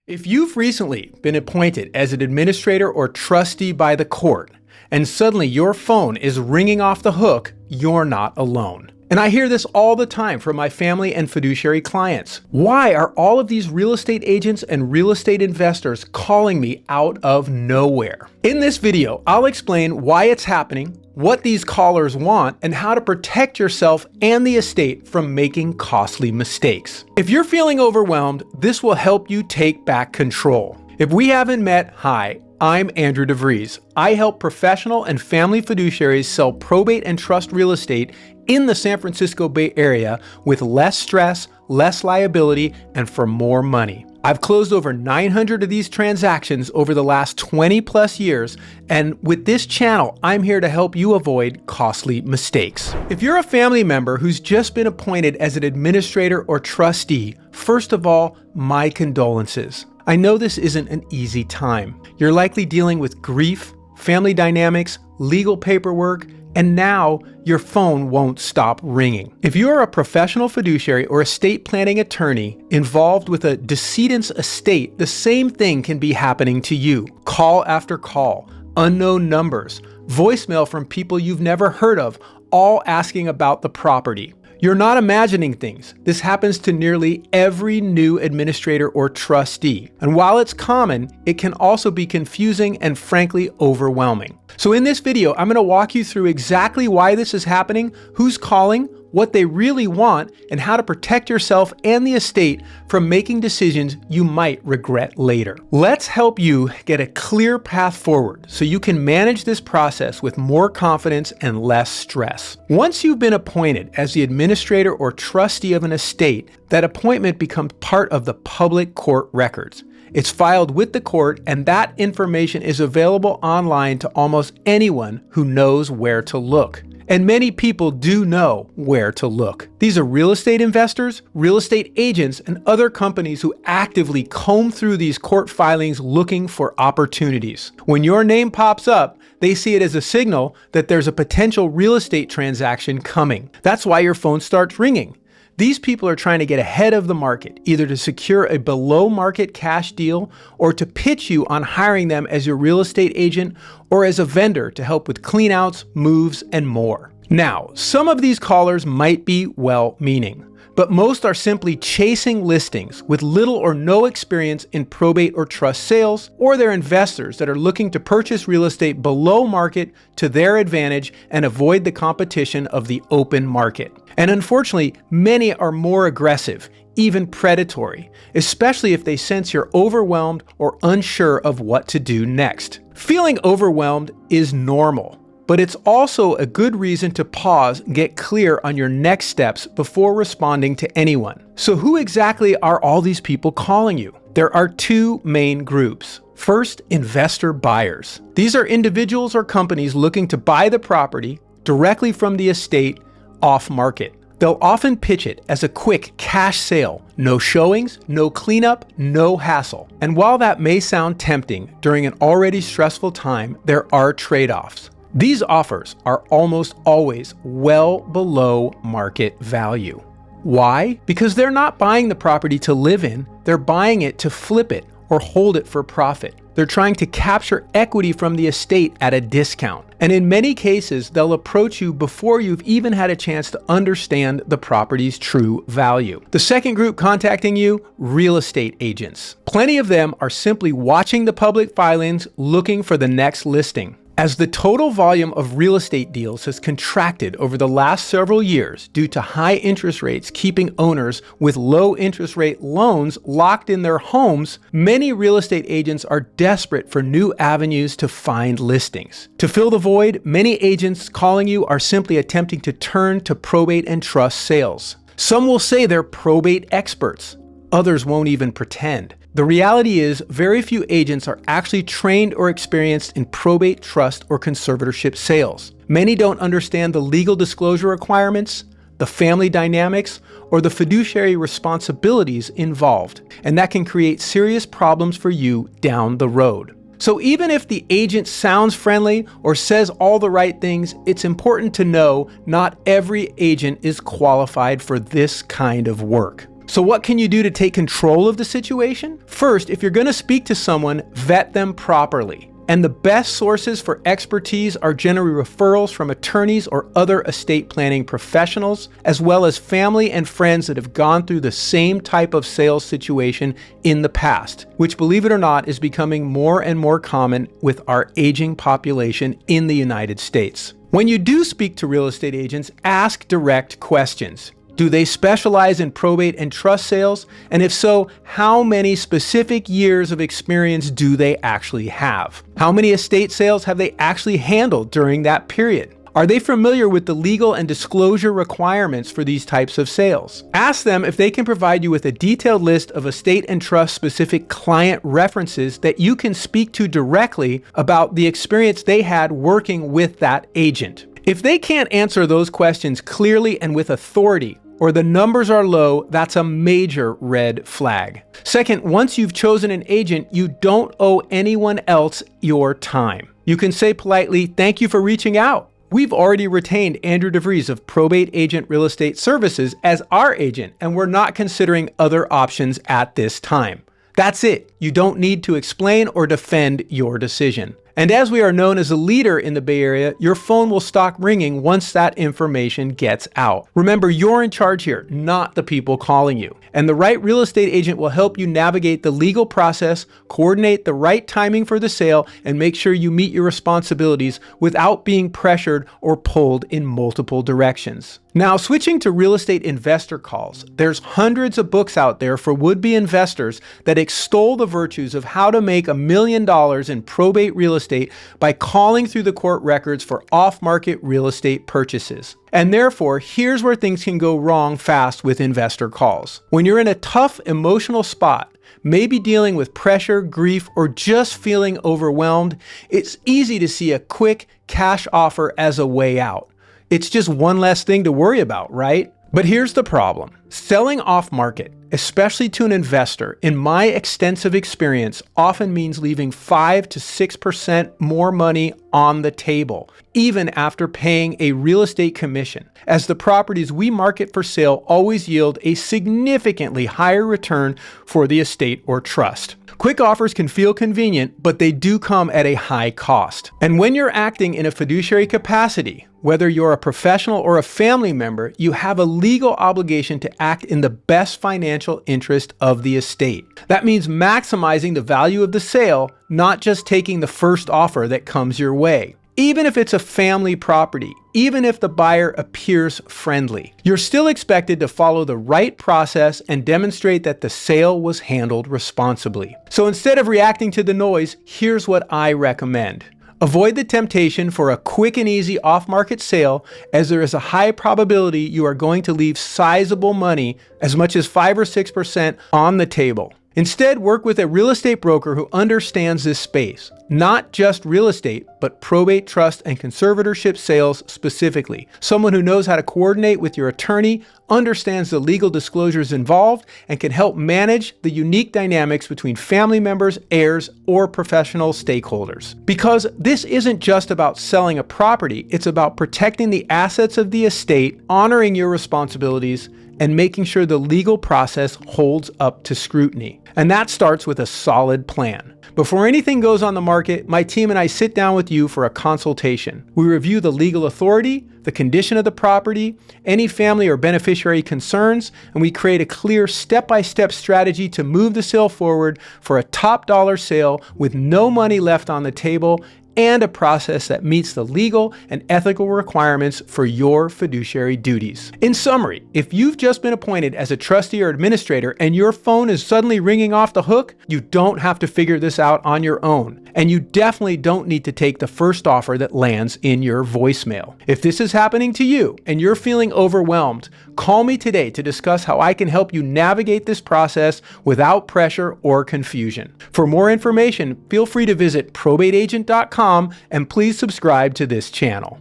If you've recently been appointed as an administrator or trustee by the court, and suddenly your phone is ringing off the hook, you're not alone. And I hear this all the time from my family and fiduciary clients. Why are all of these real estate agents and real estate investors calling me out of nowhere? In this video, I'll explain why it's happening, what these callers want, and how to protect yourself and the estate from making costly mistakes. If you're feeling overwhelmed, this will help you take back control. If we haven't met, hi, I'm Andrew Vries. I help professional and family fiduciaries sell probate and trust real estate in the San Francisco Bay Area with less stress, less liability, and for more money. I've closed over 900 of these transactions over the last 20 plus years, and with this channel, I'm here to help you avoid costly mistakes. If you're a family member who's just been appointed as an administrator or trustee, first of all, my condolences. I know this isn't an easy time. You're likely dealing with grief, family dynamics, legal paperwork, and now your phone won't stop ringing. If you are a professional fiduciary or estate planning attorney involved with a decedent's estate, the same thing can be happening to you. Call after call, unknown numbers, voicemail from people you've never heard of, all asking about the property. You're not imagining things. This happens to nearly every new administrator or trustee. And while it's common, it can also be confusing and frankly overwhelming. So in this video, I'm going to walk you through exactly why this is happening, who's calling, what they really want, and how to protect yourself and the estate from making decisions you might regret later. Let's help you get a clear path forward so you can manage this process with more confidence and less stress. Once you've been appointed as the administrator or trustee of an estate, that appointment becomes part of the public court records. It's filed with the court, and that information is available online to almost anyone who knows where to look. And many people do know where to look. These are real estate investors, real estate agents, and other companies who actively comb through these court filings looking for opportunities. When your name pops up, they see it as a signal that there's a potential real estate transaction coming. That's why your phone starts ringing. These people are trying to get ahead of the market, either to secure a below market cash deal or to pitch you on hiring them as your real estate agent or as a vendor to help with cleanouts, moves, and more. Now, some of these callers might be well-meaning, but most are simply chasing listings with little or no experience in probate or trust sales, or they're investors that are looking to purchase real estate below market to their advantage and avoid the competition of the open market. And unfortunately, many are more aggressive, even predatory, especially if they sense you're overwhelmed or unsure of what to do next. Feeling overwhelmed is normal, but it's also a good reason to pause and get clear on your next steps before responding to anyone. So who exactly are all these people calling you? There are two main groups. First, investor buyers. These are individuals or companies looking to buy the property directly from the estate off market. They'll often pitch it as a quick cash sale. No showings, no cleanup, no hassle. And while that may sound tempting during an already stressful time, there are trade-offs. These offers are almost always well below market value. Why? Because they're not buying the property to live in, they're buying it to flip it or hold it for profit. They're trying to capture equity from the estate at a discount. And in many cases, they'll approach you before you've even had a chance to understand the property's true value. The second group contacting you, real estate agents. Plenty of them are simply watching the public filings, looking for the next listing. As the total volume of real estate deals has contracted over the last several years due to high interest rates keeping owners with low interest rate loans locked in their homes, many real estate agents are desperate for new avenues to find listings. To fill the void, many agents calling you are simply attempting to turn to probate and trust sales. Some will say they're probate experts. Others won't even pretend. The reality is, very few agents are actually trained or experienced in probate, trust, or conservatorship sales. Many don't understand the legal disclosure requirements, the family dynamics, or the fiduciary responsibilities involved, and that can create serious problems for you down the road. So even if the agent sounds friendly or says all the right things, it's important to know not every agent is qualified for this kind of work. So what can you do to take control of the situation? First, if you're going to speak to someone, vet them properly. And the best sources for expertise are generally referrals from attorneys or other estate planning professionals, as well as family and friends that have gone through the same type of sales situation in the past, which, believe it or not, is becoming more and more common with our aging population in the United States. When you do speak to real estate agents, ask direct questions. Do they specialize in probate and trust sales? And if so, how many specific years of experience do they actually have? How many estate sales have they actually handled during that period? Are they familiar with the legal and disclosure requirements for these types of sales? Ask them if they can provide you with a detailed list of estate and trust specific client references that you can speak to directly about the experience they had working with that agent. If they can't answer those questions clearly and with authority, or the numbers are low, that's a major red flag. Second, once you've chosen an agent, you don't owe anyone else your time. You can say politely, "Thank you for reaching out. We've already retained Andrew Vries of Probate Agent Real Estate Services as our agent, and we're not considering other options at this time." That's it. You don't need to explain or defend your decision. And as we are known as a leader in the Bay Area, your phone will stop ringing once that information gets out. Remember, you're in charge here, not the people calling you. And the right real estate agent will help you navigate the legal process, coordinate the right timing for the sale, and make sure you meet your responsibilities without being pressured or pulled in multiple directions. Now, switching to real estate investor calls, there's hundreds of books out there for would-be investors that extol the virtues of how to make $1 million in probate real estate by calling through the court records for off-market real estate purchases. And therefore, here's where things can go wrong fast with investor calls. When you're in a tough emotional spot, maybe dealing with pressure, grief, or just feeling overwhelmed, it's easy to see a quick cash offer as a way out. It's just one less thing to worry about, right? But here's the problem. Selling off market, especially to an investor, in my extensive experience, often means leaving 5 to 6% more money on the table, even after paying a real estate commission, as the properties we market for sale always yield a significantly higher return for the estate or trust. Quick offers can feel convenient, but they do come at a high cost. And when you're acting in a fiduciary capacity, whether you're a professional or a family member, you have a legal obligation to act in the best financial interest of the estate. That means maximizing the value of the sale, not just taking the first offer that comes your way. Even if it's a family property, even if the buyer appears friendly, you're still expected to follow the right process and demonstrate that the sale was handled responsibly. So instead of reacting to the noise, here's what I recommend. Avoid the temptation for a quick and easy off-market sale, as there is a high probability you are going to leave sizable money, as much as 5 or 6%, on the table. Instead, work with a real estate broker who understands this space, not just real estate, but probate, trust, and conservatorship sales specifically. Someone who knows how to coordinate with your attorney, understands the legal disclosures involved, and can help manage the unique dynamics between family members, heirs, or professional stakeholders. Because this isn't just about selling a property, it's about protecting the assets of the estate, honoring your responsibilities, and making sure the legal process holds up to scrutiny. And that starts with a solid plan. Before anything goes on the market, my team and I sit down with you for a consultation. We review the legal authority, the condition of the property, any family or beneficiary concerns, and we create a clear step-by-step strategy to move the sale forward for a top dollar sale with no money left on the table, and a process that meets the legal and ethical requirements for your fiduciary duties. In summary, if you've just been appointed as a trustee or administrator and your phone is suddenly ringing off the hook, you don't have to figure this out on your own. And you definitely don't need to take the first offer that lands in your voicemail. If this is happening to you and you're feeling overwhelmed, call me today to discuss how I can help you navigate this process without pressure or confusion. For more information, feel free to visit probateagent.com and please subscribe to this channel.